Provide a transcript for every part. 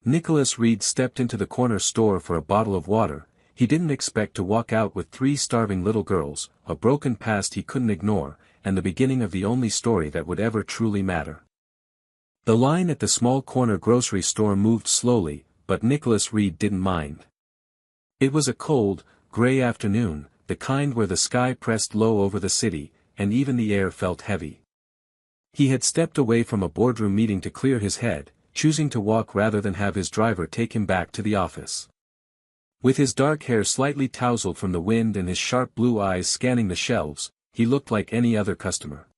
Nicholas Reed stepped into the corner store for a bottle of water. He didn't expect to walk out with 3 starving little girls, a broken past he couldn't ignore, and the beginning of the only story that would ever truly matter. The line at the small corner grocery store moved slowly, but Nicholas Reed didn't mind. It was a cold, gray afternoon, the kind where the sky pressed low over the city, and even the air felt heavy. He had stepped away from a boardroom meeting to clear his head, choosing to walk rather than have his driver take him back to the office. With his dark hair slightly tousled from the wind and his sharp blue eyes scanning the shelves, he looked like any other customer.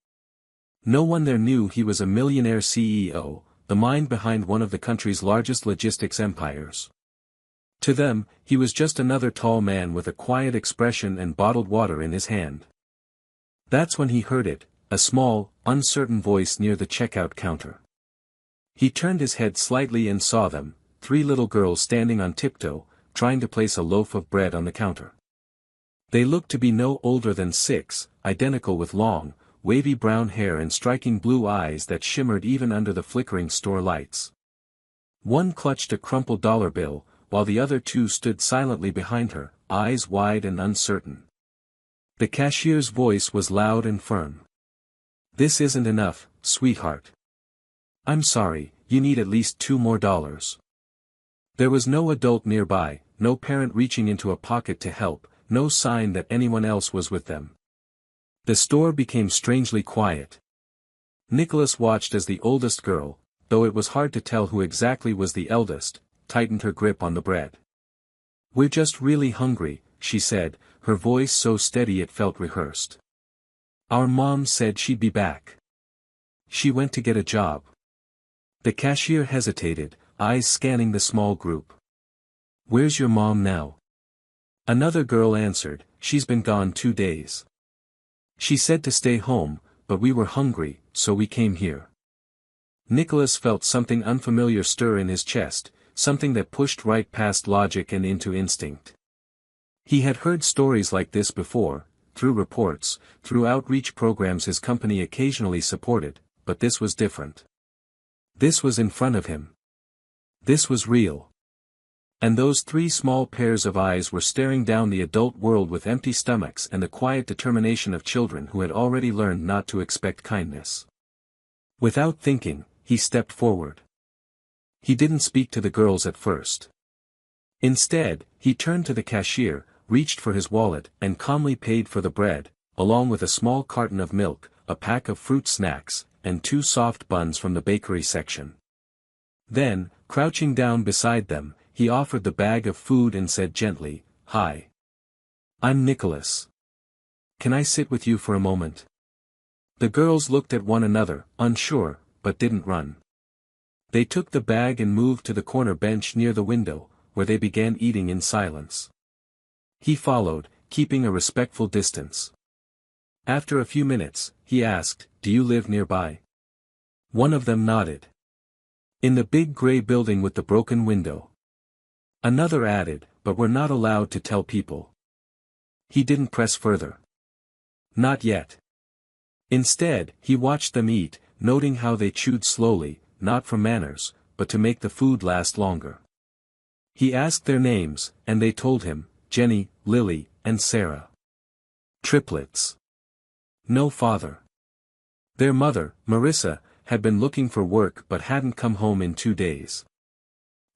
No one there knew he was a millionaire CEO, the mind behind one of the country's largest logistics empires. To them, he was just another tall man with a quiet expression and bottled water in his hand. That's when he heard it, a small, uncertain voice near the checkout counter. He turned his head slightly and saw them, 3 little girls standing on tiptoe, trying to place a loaf of bread on the counter. They looked to be no older than 6, identical with long, wavy brown hair and striking blue eyes that shimmered even under the flickering store lights. One clutched a crumpled dollar bill, while the other 2 stood silently behind her, eyes wide and uncertain. The cashier's voice was loud and firm. "This isn't enough, sweetheart. I'm sorry, you need at least $2 more." There was no adult nearby, no parent reaching into a pocket to help, no sign that anyone else was with them. The store became strangely quiet. Nicholas watched as the oldest girl, though it was hard to tell who exactly was the eldest, tightened her grip on the bread. "We're just really hungry," she said, her voice so steady it felt rehearsed. "Our mom said she'd be back. She went to get a job." The cashier hesitated, eyes scanning the small group. "Where's your mom now?" Another girl answered, "She's been gone 2 days. She said to stay home, but we were hungry, so we came here." Nicholas felt something unfamiliar stir in his chest, something that pushed right past logic and into instinct. He had heard stories like this before, through reports, through outreach programs his company occasionally supported, but this was different. This was in front of him. This was real. And those 3 small pairs of eyes were staring down the adult world with empty stomachs and the quiet determination of children who had already learned not to expect kindness. Without thinking, he stepped forward. He didn't speak to the girls at first. Instead, he turned to the cashier, reached for his wallet, and calmly paid for the bread, along with a small carton of milk, a pack of fruit snacks, and 2 soft buns from the bakery section. Then, crouching down beside them, he offered the bag of food and said gently, "Hi. I'm Nicholas. Can I sit with you for a moment?" The girls looked at one another, unsure, but didn't run. They took the bag and moved to the corner bench near the window, where they began eating in silence. He followed, keeping a respectful distance. After a few minutes, he asked, "Do you live nearby?" One of them nodded. "In the big gray building with the broken window." Another added, "But we're not allowed to tell people." He didn't press further. Not yet. Instead, he watched them eat, noting how they chewed slowly, not for manners, but to make the food last longer. He asked their names, and they told him, Jenny, Lily, and Sarah. Triplets. No father. Their mother, Marissa, had been looking for work but hadn't come home in 2 days.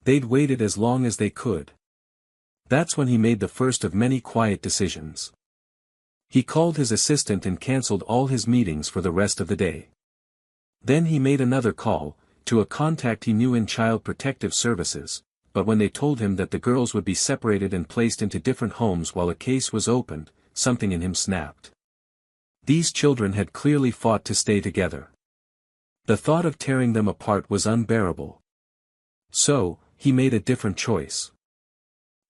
They'd waited as long as they could. That's when he made the first of many quiet decisions. He called his assistant and cancelled all his meetings for the rest of the day. Then he made another call, to a contact he knew in Child Protective Services, but when they told him that the girls would be separated and placed into different homes while a case was opened, something in him snapped. These children had clearly fought to stay together. The thought of tearing them apart was unbearable. So, he made a different choice.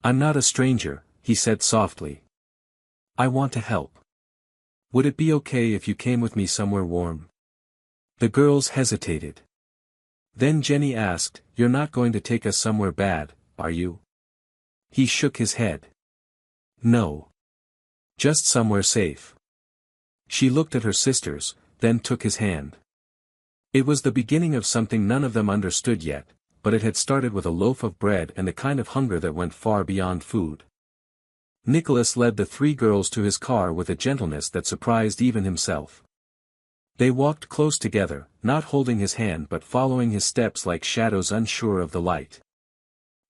"I'm not a stranger," he said softly. "I want to help. Would it be okay if you came with me somewhere warm?" The girls hesitated. Then Jenny asked, "You're not going to take us somewhere bad, are you?" He shook his head. "No. Just somewhere safe." She looked at her sisters, then took his hand. It was the beginning of something none of them understood yet, but it had started with a loaf of bread and a kind of hunger that went far beyond food. Nicholas led the three girls to his car with a gentleness that surprised even himself. They walked close together, not holding his hand but following his steps like shadows unsure of the light.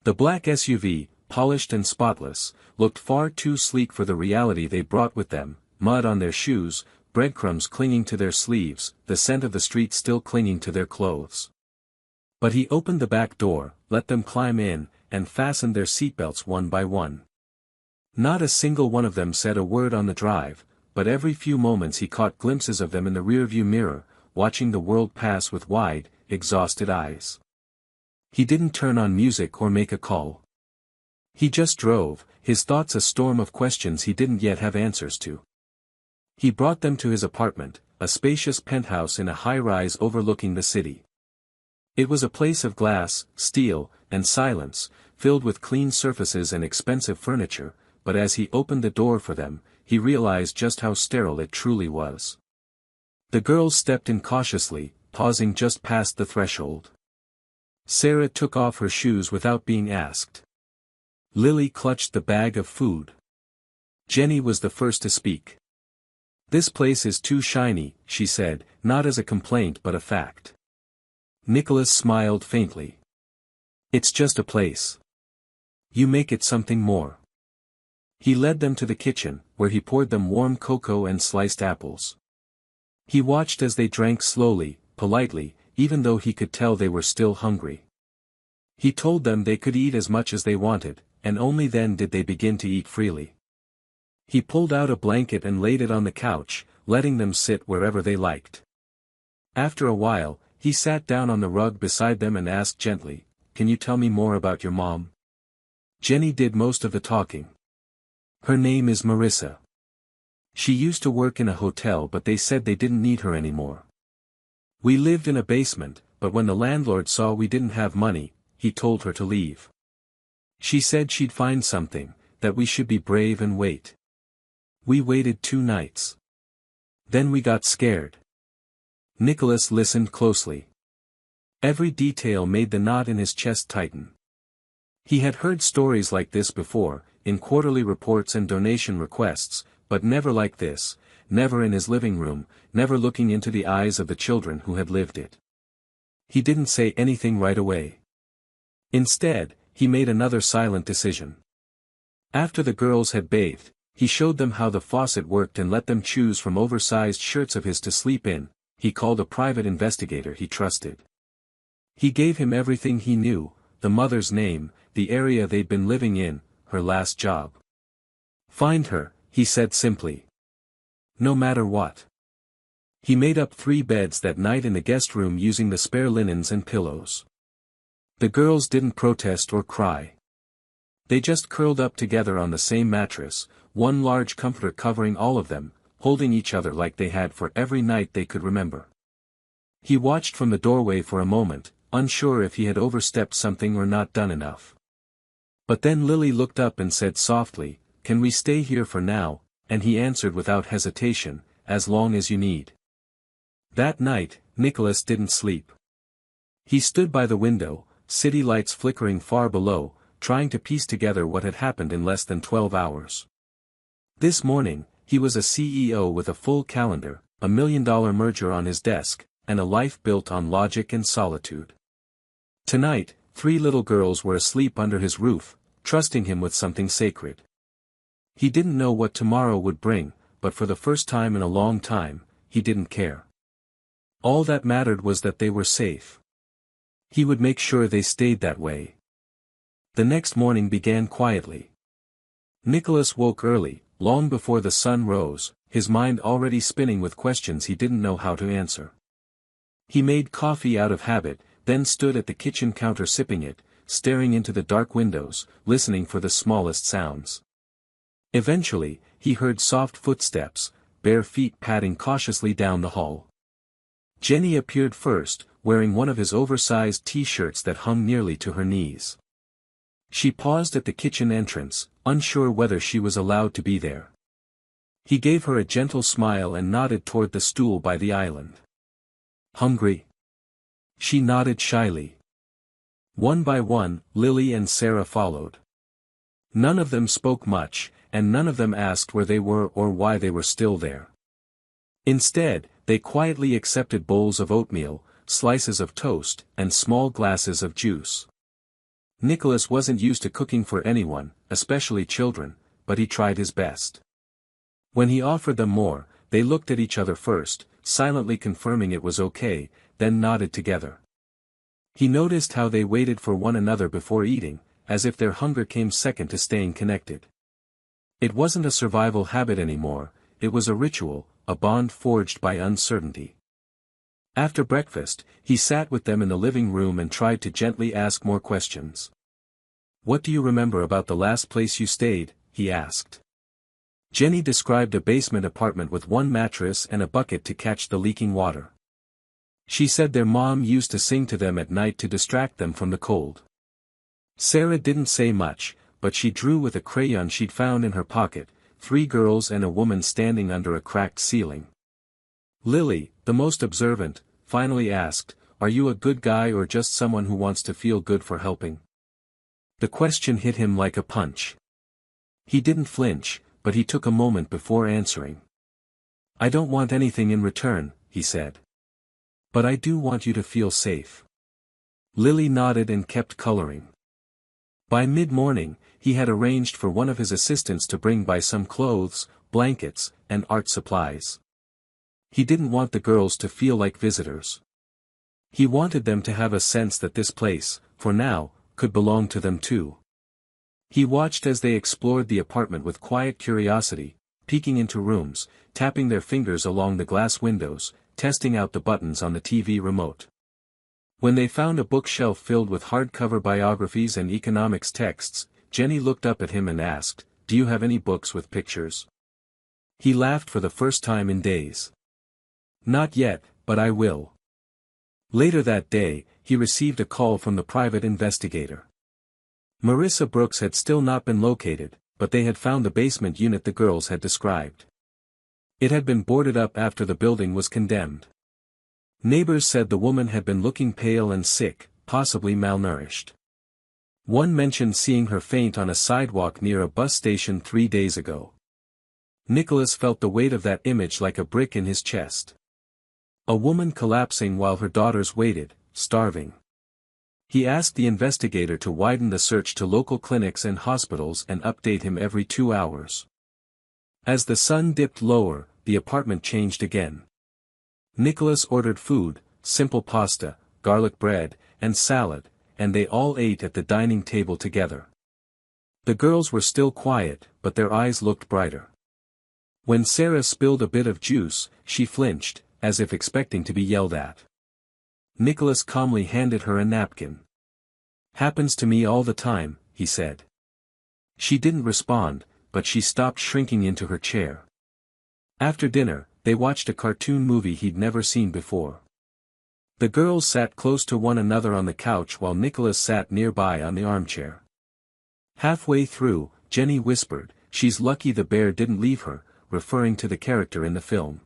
The black SUV, polished and spotless, looked far too sleek for the reality they brought with them: mud on their shoes, breadcrumbs clinging to their sleeves, the scent of the street still clinging to their clothes. But he opened the back door, let them climb in, and fastened their seatbelts one by one. Not a single one of them said a word on the drive, but every few moments he caught glimpses of them in the rearview mirror, watching the world pass with wide, exhausted eyes. He didn't turn on music or make a call. He just drove, his thoughts a storm of questions he didn't yet have answers to. He brought them to his apartment, a spacious penthouse in a high-rise overlooking the city. It was a place of glass, steel, and silence, filled with clean surfaces and expensive furniture, but as he opened the door for them, he realized just how sterile it truly was. The girls stepped in cautiously, pausing just past the threshold. Sarah took off her shoes without being asked. Lily clutched the bag of food. Jenny was the first to speak. "This place is too shiny," she said, not as a complaint but a fact. Nicholas smiled faintly. "It's just a place. You make it something more." He led them to the kitchen, where he poured them warm cocoa and sliced apples. He watched as they drank slowly, politely, even though he could tell they were still hungry. He told them they could eat as much as they wanted, and only then did they begin to eat freely. He pulled out a blanket and laid it on the couch, letting them sit wherever they liked. After a while, he sat down on the rug beside them and asked gently, "Can you tell me more about your mom?" Jenny did most of the talking. "Her name is Marissa. She used to work in a hotel but they said they didn't need her anymore. We lived in a basement, but when the landlord saw we didn't have money, he told her to leave. She said she'd find something, that we should be brave and wait. We waited 2 nights. Then we got scared." Nicholas listened closely. Every detail made the knot in his chest tighten. He had heard stories like this before, in quarterly reports and donation requests, but never like this, never in his living room, never looking into the eyes of the children who had lived it. He didn't say anything right away. Instead, he made another silent decision. After the girls had bathed, he showed them how the faucet worked and let them choose from oversized shirts of his to sleep in. He called a private investigator he trusted. He gave him everything he knew: the mother's name, the area they'd been living in, her last job. "Find her," he said simply. "No matter what." He made up 3 beds that night in the guest room using the spare linens and pillows. The girls didn't protest or cry. They just curled up together on the same mattress, one large comforter covering all of them, holding each other like they had for every night they could remember. He watched from the doorway for a moment, unsure if he had overstepped something or not done enough. But then Lily looked up and said softly, "Can we stay here for now?" And he answered without hesitation, "As long as you need." That night, Nicholas didn't sleep. He stood by the window, city lights flickering far below, trying to piece together what had happened in less than 12 hours. This morning, he was a CEO with a full calendar, a $1 million merger on his desk, and a life built on logic and solitude. Tonight, 3 little girls were asleep under his roof, trusting him with something sacred. He didn't know what tomorrow would bring, but for the first time in a long time, he didn't care. All that mattered was that they were safe. He would make sure they stayed that way. The next morning began quietly. Nicholas woke early, long before the sun rose, his mind already spinning with questions he didn't know how to answer. He made coffee out of habit, then stood at the kitchen counter sipping it, staring into the dark windows, listening for the smallest sounds. Eventually, he heard soft footsteps, bare feet padding cautiously down the hall. Jenny appeared first, wearing one of his oversized t-shirts that hung nearly to her knees. She paused at the kitchen entrance, unsure whether she was allowed to be there. He gave her a gentle smile and nodded toward the stool by the island. "Hungry?" She nodded shyly. One by one, Lily and Sarah followed. None of them spoke much, and none of them asked where they were or why they were still there. Instead, they quietly accepted bowls of oatmeal, slices of toast, and small glasses of juice. Nicholas wasn't used to cooking for anyone, especially children, but he tried his best. When he offered them more, they looked at each other first, silently confirming it was okay, then nodded together. He noticed how they waited for one another before eating, as if their hunger came second to staying connected. It wasn't a survival habit anymore, it was a ritual, a bond forged by uncertainty. After breakfast, he sat with them in the living room and tried to gently ask more questions. "What do you remember about the last place you stayed?" he asked. Jenny described a basement apartment with one mattress and a bucket to catch the leaking water. She said their mom used to sing to them at night to distract them from the cold. Sarah didn't say much, but she drew with a crayon she'd found in her pocket, 3 girls and a woman standing under a cracked ceiling. Lily, the most observant, finally asked, "Are you a good guy or just someone who wants to feel good for helping?" The question hit him like a punch. He didn't flinch, but he took a moment before answering. "I don't want anything in return," he said. "But I do want you to feel safe." Lily nodded and kept coloring. By mid-morning, he had arranged for one of his assistants to bring by some clothes, blankets, and art supplies. He didn't want the girls to feel like visitors. He wanted them to have a sense that this place, for now, could belong to them too. He watched as they explored the apartment with quiet curiosity, peeking into rooms, tapping their fingers along the glass windows, testing out the buttons on the TV remote. When they found a bookshelf filled with hardcover biographies and economics texts, Jenny looked up at him and asked, "Do you have any books with pictures?" He laughed for the first time in days. "Not yet, but I will." Later that day, he received a call from the private investigator. Marissa Brooks had still not been located, but they had found the basement unit the girls had described. It had been boarded up after the building was condemned. Neighbors said the woman had been looking pale and sick, possibly malnourished. One mentioned seeing her faint on a sidewalk near a bus station 3 days ago. Nicholas felt the weight of that image like a brick in his chest. A woman collapsing while her daughters waited, starving. He asked the investigator to widen the search to local clinics and hospitals and update him every 2 hours. As the sun dipped lower, the apartment changed again. Nicholas ordered food, simple pasta, garlic bread, and salad, and they all ate at the dining table together. The girls were still quiet, but their eyes looked brighter. When Sarah spilled a bit of juice, she flinched, as if expecting to be yelled at. Nicholas calmly handed her a napkin. "Happens to me all the time," he said. She didn't respond, but she stopped shrinking into her chair. After dinner, they watched a cartoon movie he'd never seen before. The girls sat close to one another on the couch while Nicholas sat nearby on the armchair. Halfway through, Jenny whispered, "She's lucky the bear didn't leave her," referring to the character in the film.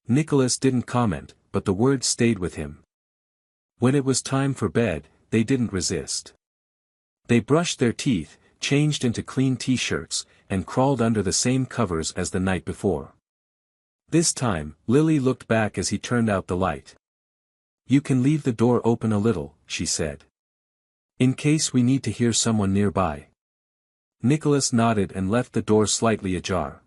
Nicholas didn't comment, but the words stayed with him. When it was time for bed, they didn't resist. They brushed their teeth, changed into clean t-shirts, and crawled under the same covers as the night before. This time, Lily looked back as he turned out the light. "You can leave the door open a little," she said. "In case we need to hear someone nearby." Nicholas nodded and left the door slightly ajar.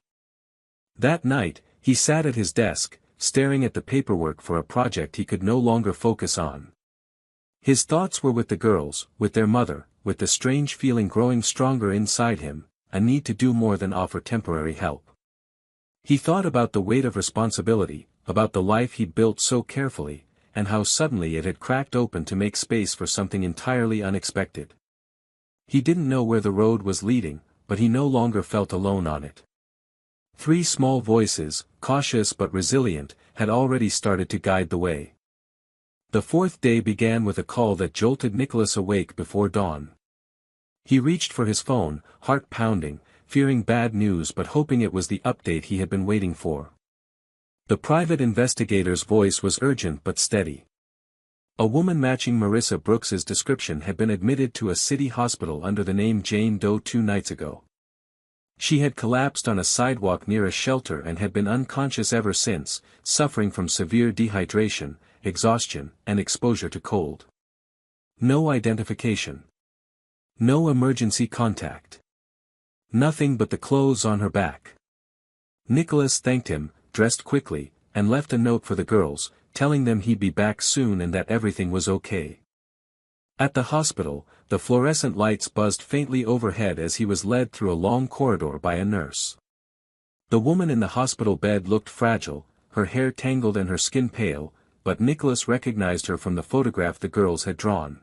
That night, he sat at his desk, staring at the paperwork for a project he could no longer focus on. His thoughts were with the girls, with their mother, with the strange feeling growing stronger inside him, a need to do more than offer temporary help. He thought about the weight of responsibility, about the life he'd built so carefully, and how suddenly it had cracked open to make space for something entirely unexpected. He didn't know where the road was leading, but he no longer felt alone on it. 3 small voices, cautious but resilient, had already started to guide the way. The 4th day began with a call that jolted Nicholas awake before dawn. He reached for his phone, heart pounding, fearing bad news but hoping it was the update he had been waiting for. The private investigator's voice was urgent but steady. A woman matching Marissa Brooks's description had been admitted to a city hospital under the name Jane Doe 2 nights ago. She had collapsed on a sidewalk near a shelter and had been unconscious ever since, suffering from severe dehydration, exhaustion, and exposure to cold. No identification. No emergency contact. Nothing but the clothes on her back. Nicholas thanked him, dressed quickly, and left a note for the girls, telling them he'd be back soon and that everything was okay. At the hospital, the fluorescent lights buzzed faintly overhead as he was led through a long corridor by a nurse. The woman in the hospital bed looked fragile, her hair tangled and her skin pale, but Nicholas recognized her from the photograph the girls had drawn.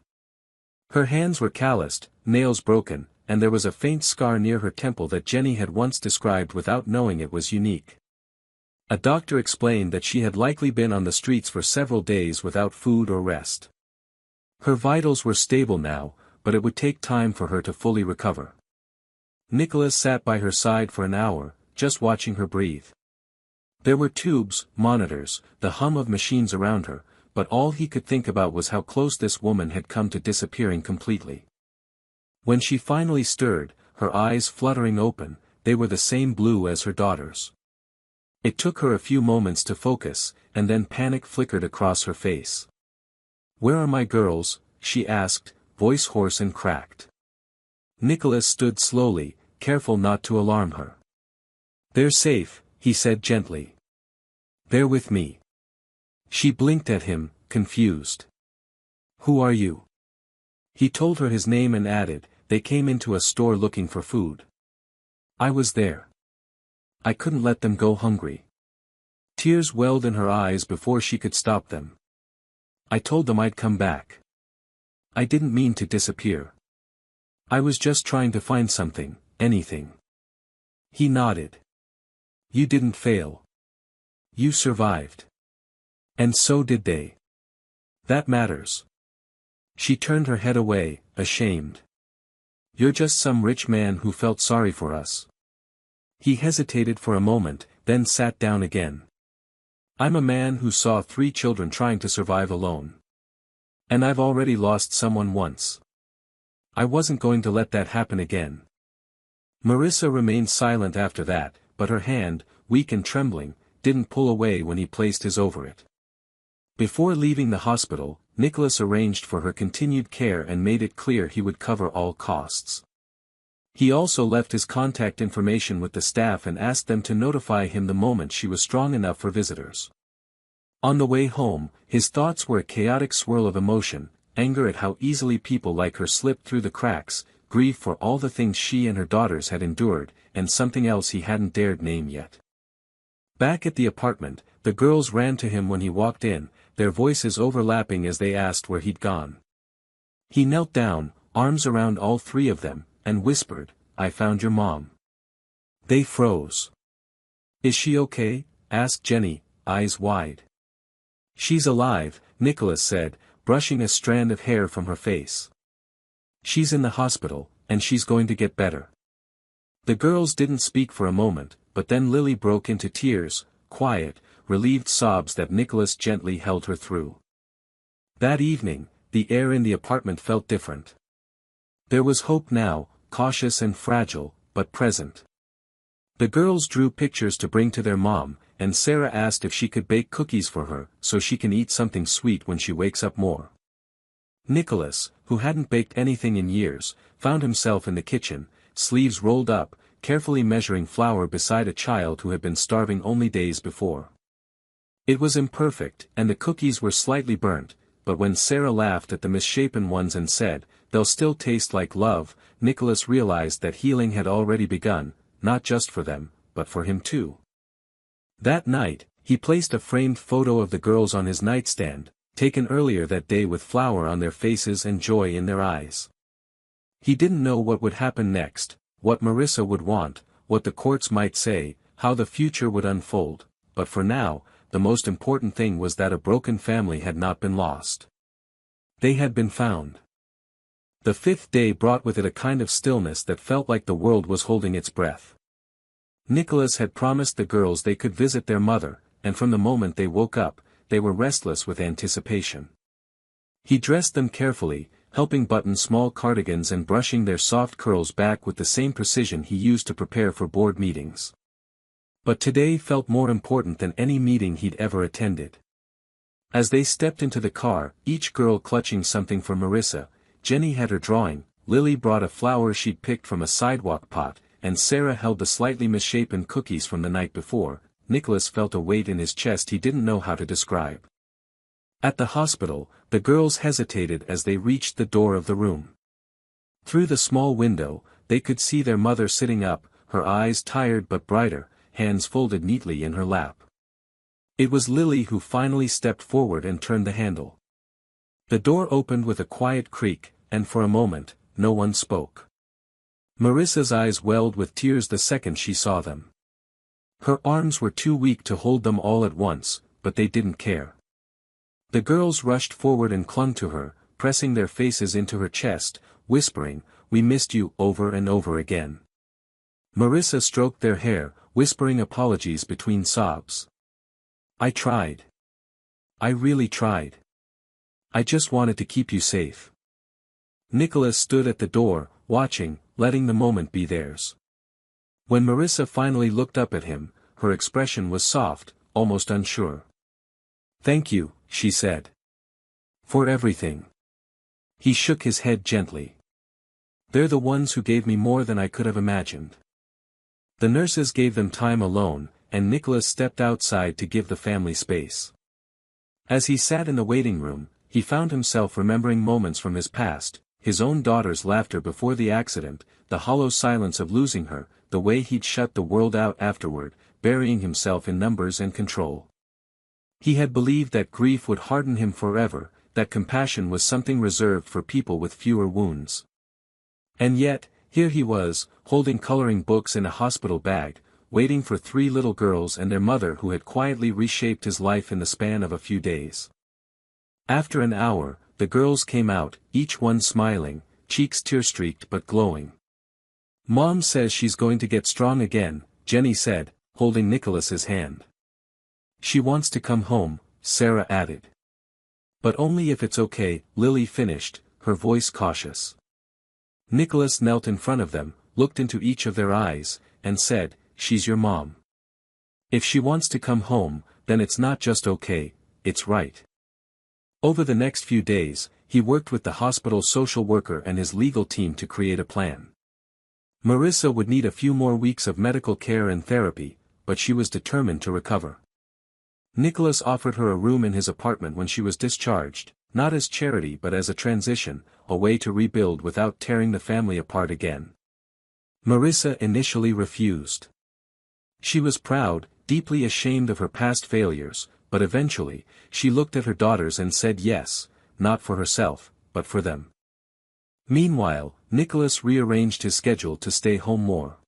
Her hands were calloused, nails broken, and there was a faint scar near her temple that Jenny had once described without knowing it was unique. A doctor explained that she had likely been on the streets for several days without food or rest. Her vitals were stable now, but it would take time for her to fully recover. Nicholas sat by her side for an hour, just watching her breathe. There were tubes, monitors, the hum of machines around her, but all he could think about was how close this woman had come to disappearing completely. When she finally stirred, her eyes fluttering open, they were the same blue as her daughter's. It took her a few moments to focus, and then panic flickered across her face. "Where are my girls?" she asked, voice hoarse and cracked. Nicholas stood slowly, careful not to alarm her. "They're safe," he said gently. "They're with me." She blinked at him, confused. "Who are you?" He told her his name and added, "They came into a store looking for food. I was there. I couldn't let them go hungry." Tears welled in her eyes before she could stop them. "I told them I'd come back. I didn't mean to disappear. I was just trying to find something, anything." He nodded. "You didn't fail. You survived. And so did they. That matters." She turned her head away, ashamed. "You're just some rich man who felt sorry for us." He hesitated for a moment, then sat down again. "I'm a man who saw 3 children trying to survive alone. And I've already lost someone once. I wasn't going to let that happen again." Marissa remained silent after that, but her hand, weak and trembling, didn't pull away when he placed his over it. Before leaving the hospital, Nicholas arranged for her continued care and made it clear he would cover all costs. He also left his contact information with the staff and asked them to notify him the moment she was strong enough for visitors. On the way home, his thoughts were a chaotic swirl of emotion, anger at how easily people like her slipped through the cracks, grief for all the things she and her daughters had endured, and something else he hadn't dared name yet. Back at the apartment, the girls ran to him when he walked in, their voices overlapping as they asked where he'd gone. He knelt down, arms around all 3 of them, and whispered, "I found your mom." They froze. "Is she okay?" asked Jenny, eyes wide. "She's alive," Nicholas said, brushing a strand of hair from her face. "She's in the hospital, and she's going to get better." The girls didn't speak for a moment, but then Lily broke into tears, quiet, relieved sobs that Nicholas gently held her through. That evening, the air in the apartment felt different. There was hope now, cautious and fragile, but present. The girls drew pictures to bring to their mom, and Sarah asked if she could bake cookies for her, so she can eat something sweet when she wakes up more. Nicholas, who hadn't baked anything in years, found himself in the kitchen, sleeves rolled up, carefully measuring flour beside a child who had been starving only days before. It was imperfect, and the cookies were slightly burnt, but when Sarah laughed at the misshapen ones and said, "They'll still taste like love," Nicholas realized that healing had already begun, not just for them, but for him too. That night, he placed a framed photo of the girls on his nightstand, taken earlier that day with flour on their faces and joy in their eyes. He didn't know what would happen next, what Marissa would want, what the courts might say, how the future would unfold, but for now, the most important thing was that a broken family had not been lost. They had been found. The 5th day brought with it a kind of stillness that felt like the world was holding its breath. Nicholas had promised the girls they could visit their mother, and from the moment they woke up, they were restless with anticipation. He dressed them carefully, helping button small cardigans and brushing their soft curls back with the same precision he used to prepare for board meetings. But today felt more important than any meeting he'd ever attended. As they stepped into the car, each girl clutching something for Marissa, Jenny had her drawing, Lily brought a flower she'd picked from a sidewalk pot, and Sarah held the slightly misshapen cookies from the night before. Nicholas felt a weight in his chest he didn't know how to describe. At the hospital, the girls hesitated as they reached the door of the room. Through the small window, they could see their mother sitting up, her eyes tired but brighter, hands folded neatly in her lap. It was Lily who finally stepped forward and turned the handle. The door opened with a quiet creak, and for a moment, no one spoke. Marissa's eyes welled with tears the second she saw them. Her arms were too weak to hold them all at once, but they didn't care. The girls rushed forward and clung to her, pressing their faces into her chest, whispering, "We missed you," over and over again. Marissa stroked their hair, whispering apologies between sobs. "I tried. I really tried. I just wanted to keep you safe." Nicholas stood at the door, watching, letting the moment be theirs. When Marissa finally looked up at him, her expression was soft, almost unsure. "Thank you," she said. "For everything." He shook his head gently. "They're the ones who gave me more than I could have imagined." The nurses gave them time alone, and Nicholas stepped outside to give the family space. As he sat in the waiting room, he found himself remembering moments from his past, his own daughter's laughter before the accident, the hollow silence of losing her, the way he'd shut the world out afterward, burying himself in numbers and control. He had believed that grief would harden him forever, that compassion was something reserved for people with fewer wounds. And yet, here he was, holding coloring books in a hospital bag, waiting for 3 little girls and their mother who had quietly reshaped his life in the span of a few days. After an hour, the girls came out, each one smiling, cheeks tear-streaked but glowing. "Mom says she's going to get strong again," Jenny said, holding Nicholas's hand. "She wants to come home," Sarah added. "But only if it's okay," Lily finished, her voice cautious. Nicholas knelt in front of them, looked into each of their eyes, and said, "She's your mom. If she wants to come home, then it's not just okay, it's right." Over the next few days, he worked with the hospital social worker and his legal team to create a plan. Marissa would need a few more weeks of medical care and therapy, but she was determined to recover. Nicholas offered her a room in his apartment when she was discharged, not as charity but as a transition, a way to rebuild without tearing the family apart again. Marissa initially refused. She was proud, deeply ashamed of her past failures, but eventually, she looked at her daughters and said yes, not for herself, but for them. Meanwhile, Nicholas rearranged his schedule to stay home more.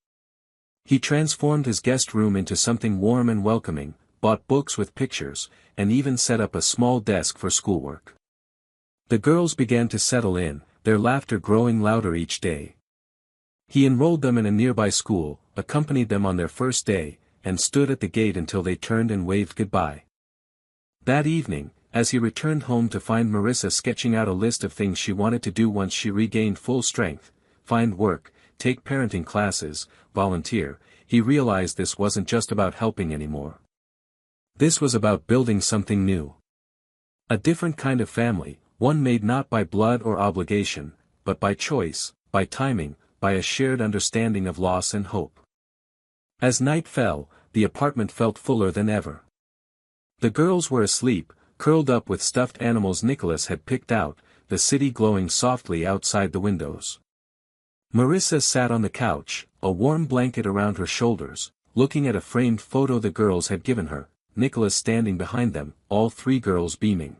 He transformed his guest room into something warm and welcoming, bought books with pictures, and even set up a small desk for schoolwork. The girls began to settle in, their laughter growing louder each day. He enrolled them in a nearby school, accompanied them on their first day, and stood at the gate until they turned and waved goodbye. That evening, as he returned home to find Marissa sketching out a list of things she wanted to do once she regained full strength, find work, take parenting classes, volunteer, he realized this wasn't just about helping anymore. This was about building something new. A different kind of family, one made not by blood or obligation, but by choice, by timing, by a shared understanding of loss and hope. As night fell, the apartment felt fuller than ever. The girls were asleep, curled up with stuffed animals Nicholas had picked out, the city glowing softly outside the windows. Marissa sat on the couch, a warm blanket around her shoulders, looking at a framed photo the girls had given her, Nicholas standing behind them, all 3 girls beaming.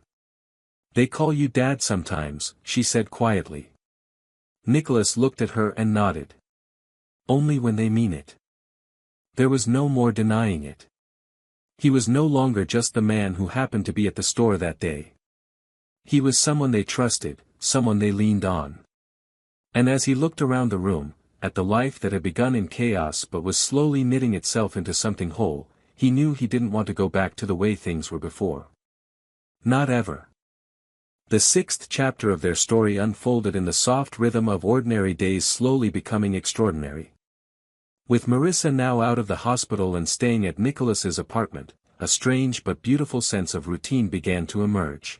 "They call you Dad sometimes," she said quietly. Nicholas looked at her and nodded. "Only when they mean it." There was no more denying it. He was no longer just the man who happened to be at the store that day. He was someone they trusted, someone they leaned on. And as he looked around the room, at the life that had begun in chaos but was slowly knitting itself into something whole, he knew he didn't want to go back to the way things were before. Not ever. The sixth chapter of their story unfolded in the soft rhythm of ordinary days slowly becoming extraordinary. With Marissa now out of the hospital and staying at Nicholas's apartment, a strange but beautiful sense of routine began to emerge.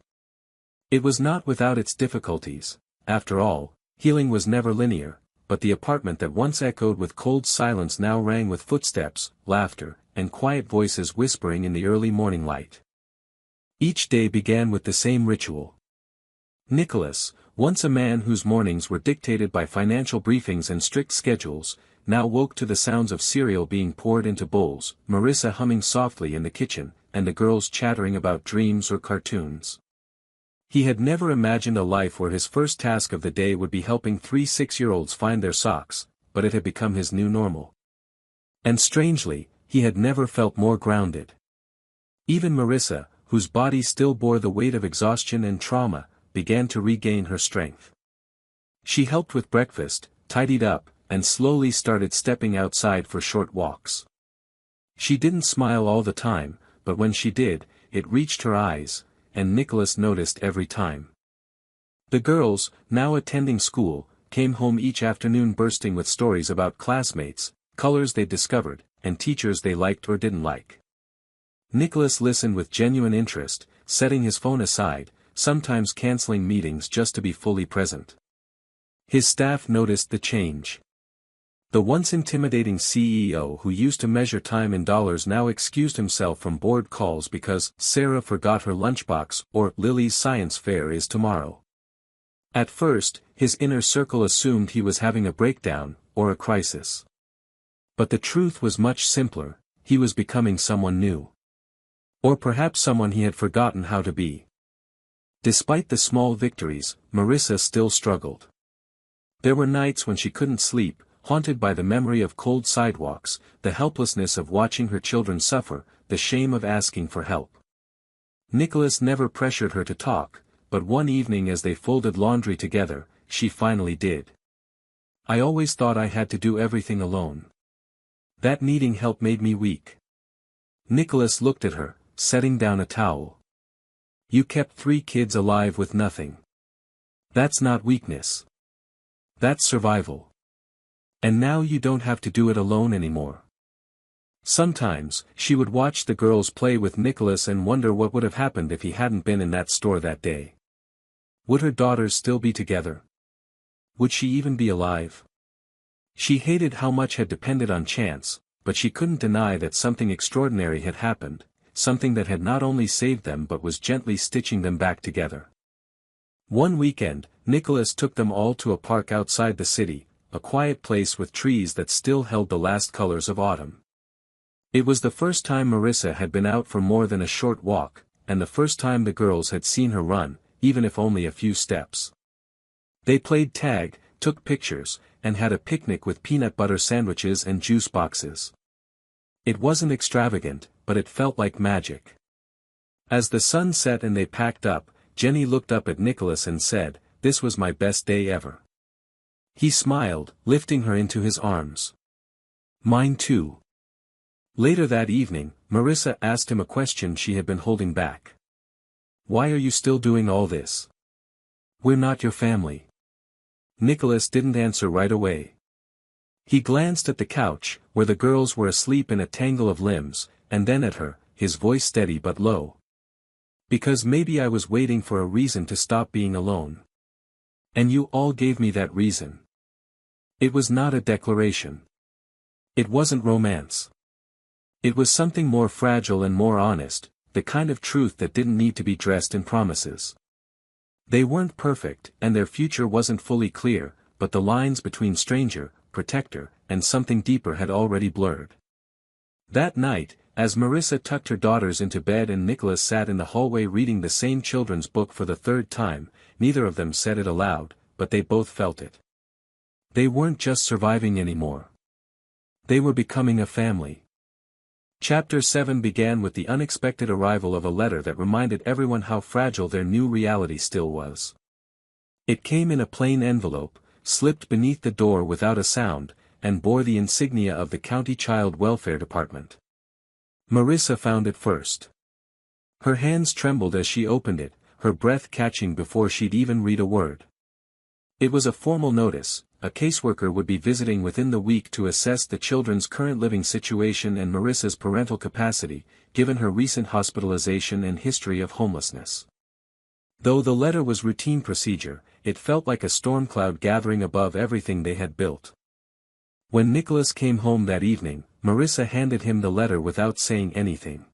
It was not without its difficulties. After all, healing was never linear, but the apartment that once echoed with cold silence now rang with footsteps, laughter, and quiet voices whispering in the early morning light. Each day began with the same ritual. Nicholas, once a man whose mornings were dictated by financial briefings and strict schedules, now woke to the sounds of cereal being poured into bowls, Marissa humming softly in the kitchen, and the girls chattering about dreams or cartoons. He had never imagined a life where his first task of the day would be helping 3 6-year-olds find their socks, but it had become his new normal. And strangely, he had never felt more grounded. Even Marissa, whose body still bore the weight of exhaustion and trauma, began to regain her strength. She helped with breakfast, tidied up, and slowly started stepping outside for short walks. She didn't smile all the time, but when she did, it reached her eyes, and Nicholas noticed every time. The girls, now attending school, came home each afternoon bursting with stories about classmates, colors they'd discovered, and teachers they liked or didn't like. Nicholas listened with genuine interest, setting his phone aside, sometimes canceling meetings just to be fully present. His staff noticed the change. The once intimidating CEO who used to measure time in dollars now excused himself from board calls because Sarah forgot her lunchbox or Lily's science fair is tomorrow. At first, his inner circle assumed he was having a breakdown, or a crisis. But the truth was much simpler: he was becoming someone new. Or perhaps someone he had forgotten how to be. Despite the small victories, Marissa still struggled. There were nights when she couldn't sleep, haunted by the memory of cold sidewalks, the helplessness of watching her children suffer, the shame of asking for help. Nicholas never pressured her to talk, but one evening as they folded laundry together, she finally did. "I always thought I had to do everything alone. That needing help made me weak." Nicholas looked at her, setting down a towel. "You kept 3 kids alive with nothing. That's not weakness. That's survival. And now you don't have to do it alone anymore." Sometimes, she would watch the girls play with Nicholas and wonder what would have happened if he hadn't been in that store that day. Would her daughters still be together? Would she even be alive? She hated how much had depended on chance, but she couldn't deny that something extraordinary had happened, something that had not only saved them but was gently stitching them back together. One weekend, Nicholas took them all to a park outside the city, a quiet place with trees that still held the last colors of autumn. It was the first time Marissa had been out for more than a short walk, and the first time the girls had seen her run, even if only a few steps. They played tag, took pictures, and had a picnic with peanut butter sandwiches and juice boxes. It wasn't extravagant, but it felt like magic. As the sun set and they packed up, Jenny looked up at Nicholas and said, "This was my best day ever." He smiled, lifting her into his arms. "Mine too." Later that evening, Marissa asked him a question she had been holding back. "Why are you still doing all this? We're not your family." Nicholas didn't answer right away. He glanced at the couch, where the girls were asleep in a tangle of limbs, and then at her, his voice steady but low. "Because maybe I was waiting for a reason to stop being alone. And you all gave me that reason." It was not a declaration. It wasn't romance. It was something more fragile and more honest, the kind of truth that didn't need to be dressed in promises. They weren't perfect, and their future wasn't fully clear, but the lines between stranger, protector, and something deeper had already blurred. That night, as Marissa tucked her daughters into bed and Nicholas sat in the hallway reading the same children's book for the 3rd time, neither of them said it aloud, but they both felt it. They weren't just surviving anymore. They were becoming a family. Chapter 7 began with the unexpected arrival of a letter that reminded everyone how fragile their new reality still was. It came in a plain envelope, slipped beneath the door without a sound, and bore the insignia of the County Child Welfare Department. Marissa found it first. Her hands trembled as she opened it, her breath catching before she'd even read a word. It was a formal notice. A caseworker would be visiting within the week to assess the children's current living situation and Marissa's parental capacity, given her recent hospitalization and history of homelessness. Though the letter was routine procedure, it felt like a storm cloud gathering above everything they had built. When Nicholas came home that evening, Marissa handed him the letter without saying anything.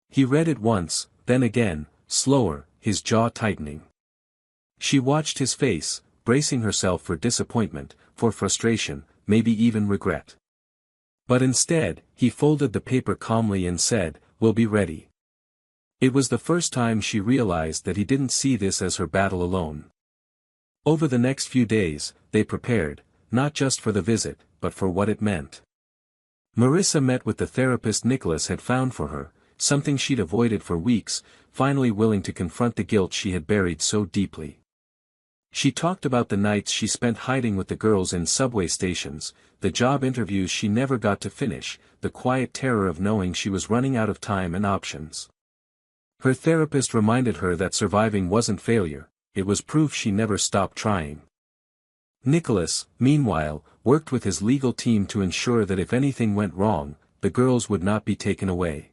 He read it once, then again, slower, his jaw tightening. She watched his face, bracing herself for disappointment, for frustration, maybe even regret. But instead, he folded the paper calmly and said, "We'll be ready." It was the first time she realized that he didn't see this as her battle alone. Over the next few days, they prepared, not just for the visit, but for what it meant. Marissa met with the therapist Nicholas had found for her, something she'd avoided for weeks, finally willing to confront the guilt she had buried so deeply. She talked about the nights she spent hiding with the girls in subway stations, the job interviews she never got to finish, the quiet terror of knowing she was running out of time and options. Her therapist reminded her that surviving wasn't failure, it was proof she never stopped trying. Nicholas, meanwhile, worked with his legal team to ensure that if anything went wrong, the girls would not be taken away.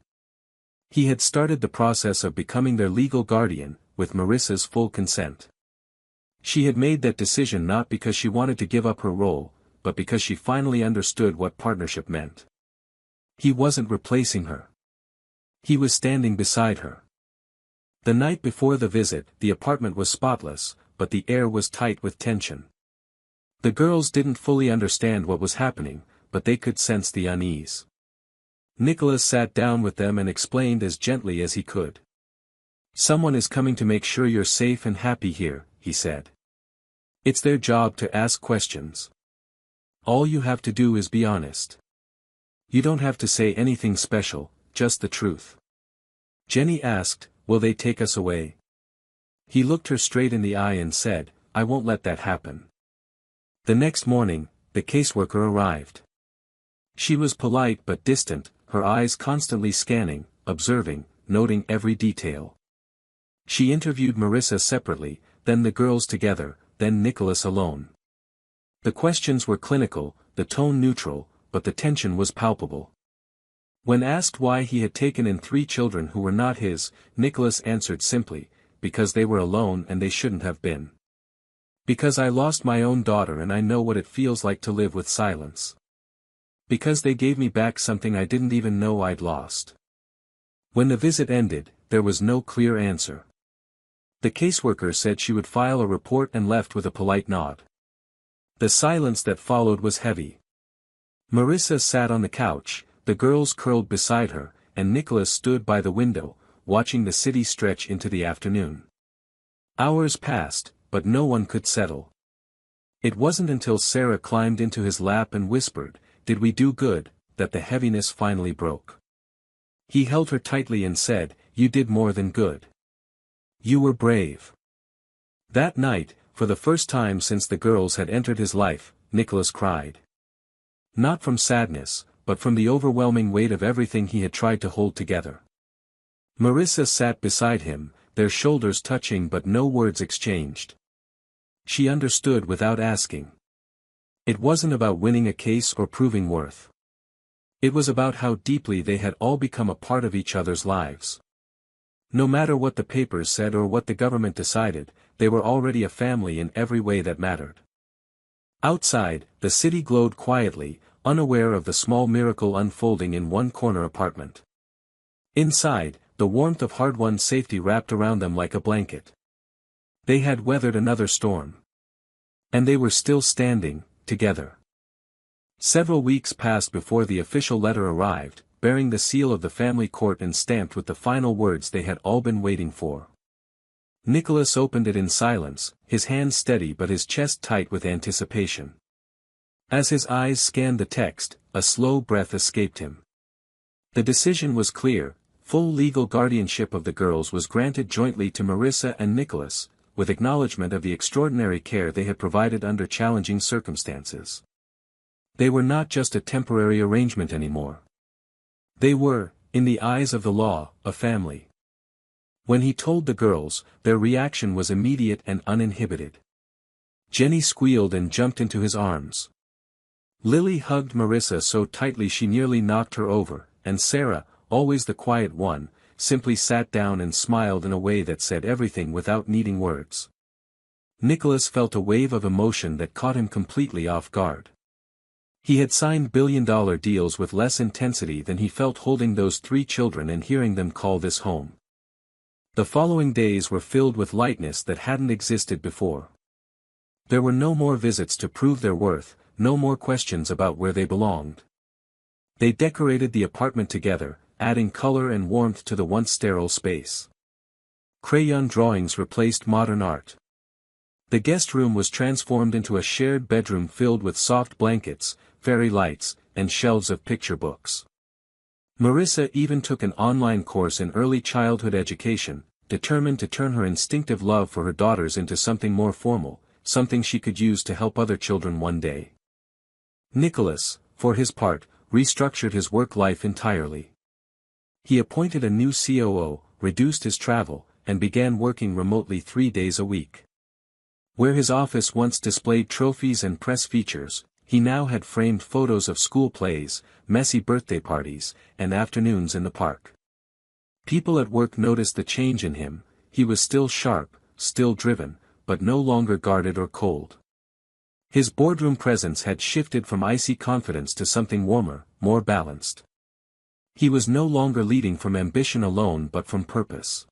He had started the process of becoming their legal guardian, with Marissa's full consent. She had made that decision not because she wanted to give up her role, but because she finally understood what partnership meant. He wasn't replacing her. He was standing beside her. The night before the visit, the apartment was spotless, but the air was tight with tension. The girls didn't fully understand what was happening, but they could sense the unease. Nicholas sat down with them and explained as gently as he could. "Someone is coming to make sure you're safe and happy here," he said. "It's their job to ask questions. All you have to do is be honest. You don't have to say anything special, just the truth." Jenny asked, "Will they take us away?" He looked her straight in the eye and said, "I won't let that happen." The next morning, the caseworker arrived. She was polite but distant, her eyes constantly scanning, observing, noting every detail. She interviewed Marissa separately, then the girls together, then Nicholas alone. The questions were clinical, the tone neutral, but the tension was palpable. When asked why he had taken in 3 children who were not his, Nicholas answered simply, "Because they were alone and they shouldn't have been. Because I lost my own daughter and I know what it feels like to live with silence. Because they gave me back something I didn't even know I'd lost." When the visit ended, there was no clear answer. The caseworker said she would file a report and left with a polite nod. The silence that followed was heavy. Marissa sat on the couch, the girls curled beside her, and Nicholas stood by the window, watching the city stretch into the afternoon. Hours passed, but no one could settle. It wasn't until Sarah climbed into his lap and whispered, "Did we do good?" that the heaviness finally broke. He held her tightly and said, "You did more than good. You were brave." That night, for the first time since the girls had entered his life, Nicholas cried. Not from sadness, but from the overwhelming weight of everything he had tried to hold together. Marissa sat beside him, their shoulders touching but no words exchanged. She understood without asking. It wasn't about winning a case or proving worth. It was about how deeply they had all become a part of each other's lives. No matter what the papers said or what the government decided, they were already a family in every way that mattered. Outside, the city glowed quietly, unaware of the small miracle unfolding in one corner apartment. Inside, the warmth of hard-won safety wrapped around them like a blanket. They had weathered another storm. And they were still standing, together. Several weeks passed before the official letter arrived, bearing the seal of the family court and stamped with the final words they had all been waiting for. Nicholas opened it in silence, his hands steady but his chest tight with anticipation. As his eyes scanned the text, a slow breath escaped him. The decision was clear: full legal guardianship of the girls was granted jointly to Marissa and Nicholas, with acknowledgement of the extraordinary care they had provided under challenging circumstances. They were not just a temporary arrangement anymore. They were, in the eyes of the law, a family. When he told the girls, their reaction was immediate and uninhibited. Jenny squealed and jumped into his arms. Lily hugged Marissa so tightly she nearly knocked her over, and Sarah, always the quiet one, simply sat down and smiled in a way that said everything without needing words. Nicholas felt a wave of emotion that caught him completely off guard. He had signed billion-dollar deals with less intensity than he felt holding those 3 children and hearing them call this home. The following days were filled with lightness that hadn't existed before. There were no more visits to prove their worth, no more questions about where they belonged. They decorated the apartment together, adding color and warmth to the once sterile space. Crayon drawings replaced modern art. The guest room was transformed into a shared bedroom filled with soft blankets, fairy lights, and shelves of picture books. Marissa even took an online course in early childhood education, determined to turn her instinctive love for her daughters into something more formal, something she could use to help other children one day. Nicholas, for his part, restructured his work life entirely. He appointed a new COO, reduced his travel, and began working remotely 3 days a week. Where his office once displayed trophies and press features, he now had framed photos of school plays, messy birthday parties, and afternoons in the park. People at work noticed the change in him. He was still sharp, still driven, but no longer guarded or cold. His boardroom presence had shifted from icy confidence to something warmer, more balanced. He was no longer leading from ambition alone but from purpose.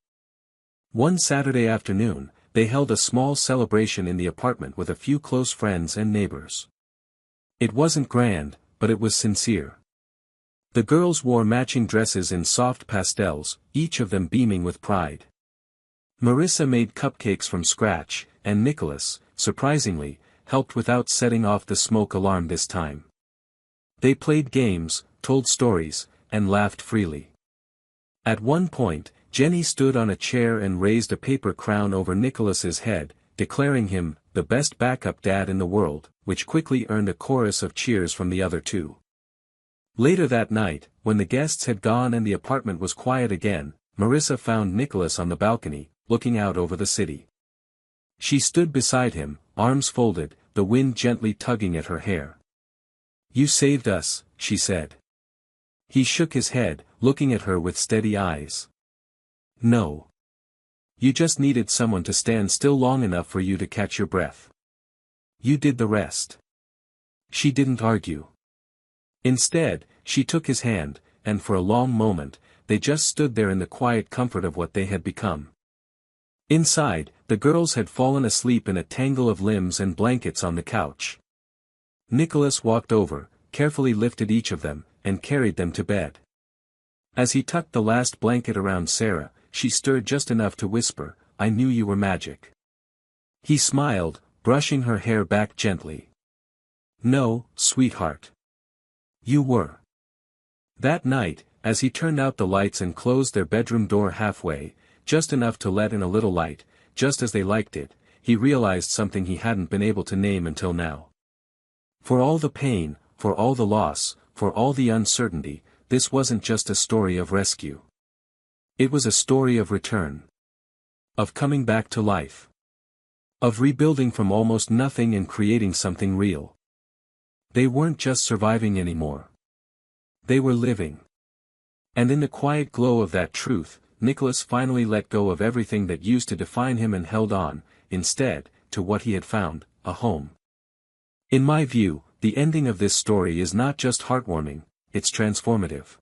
One Saturday afternoon, they held a small celebration in the apartment with a few close friends and neighbors. It wasn't grand, but it was sincere. The girls wore matching dresses in soft pastels, each of them beaming with pride. Marissa made cupcakes from scratch, and Nicholas, surprisingly, helped without setting off the smoke alarm this time. They played games, told stories, and laughed freely. At one point, Jenny stood on a chair and raised a paper crown over Nicholas's head, declaring him the best backup dad in the world, which quickly earned a chorus of cheers from the other 2. Later that night, when the guests had gone and the apartment was quiet again, Marissa found Nicholas on the balcony, looking out over the city. She stood beside him, arms folded, the wind gently tugging at her hair. "You saved us," she said. He shook his head, looking at her with steady eyes. "No. You just needed someone to stand still long enough for you to catch your breath. You did the rest." She didn't argue. Instead, she took his hand, and for a long moment, they just stood there in the quiet comfort of what they had become. Inside, the girls had fallen asleep in a tangle of limbs and blankets on the couch. Nicholas walked over, carefully lifted each of them, and carried them to bed. As he tucked the last blanket around Sarah, she stirred just enough to whisper, "I knew you were magic." He smiled, brushing her hair back gently. "No, sweetheart. You were." That night, as he turned out the lights and closed their bedroom door halfway, just enough to let in a little light, just as they liked it, he realized something he hadn't been able to name until now. For all the pain, for all the loss, for all the uncertainty, this wasn't just a story of rescue. It was a story of return. Of coming back to life. Of rebuilding from almost nothing and creating something real. They weren't just surviving anymore. They were living. And in the quiet glow of that truth, Nicholas finally let go of everything that used to define him and held on, instead, to what he had found, a home. In my view, the ending of this story is not just heartwarming, it's transformative.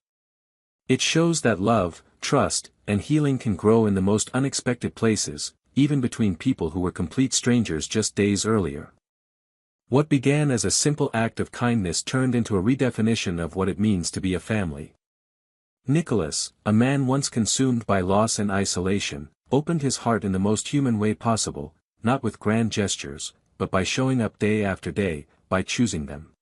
It shows that love, trust, and healing can grow in the most unexpected places, even between people who were complete strangers just days earlier. What began as a simple act of kindness turned into a redefinition of what it means to be a family. Nicholas, a man once consumed by loss and isolation, opened his heart in the most human way possible, not with grand gestures, but by showing up day after day, by choosing them.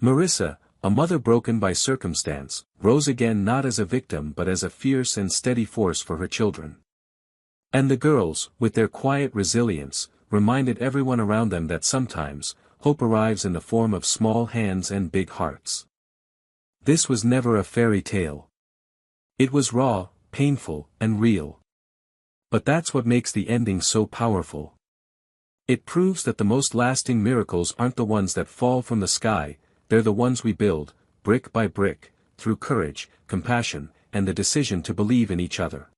Marissa, a mother broken by circumstance, rose again not as a victim but as a fierce and steady force for her children. And the girls, with their quiet resilience, reminded everyone around them that sometimes, hope arrives in the form of small hands and big hearts. This was never a fairy tale. It was raw, painful, and real. But that's what makes the ending so powerful. It proves that the most lasting miracles aren't the ones that fall from the sky, they're the ones we build, brick by brick, through courage, compassion, and the decision to believe in each other.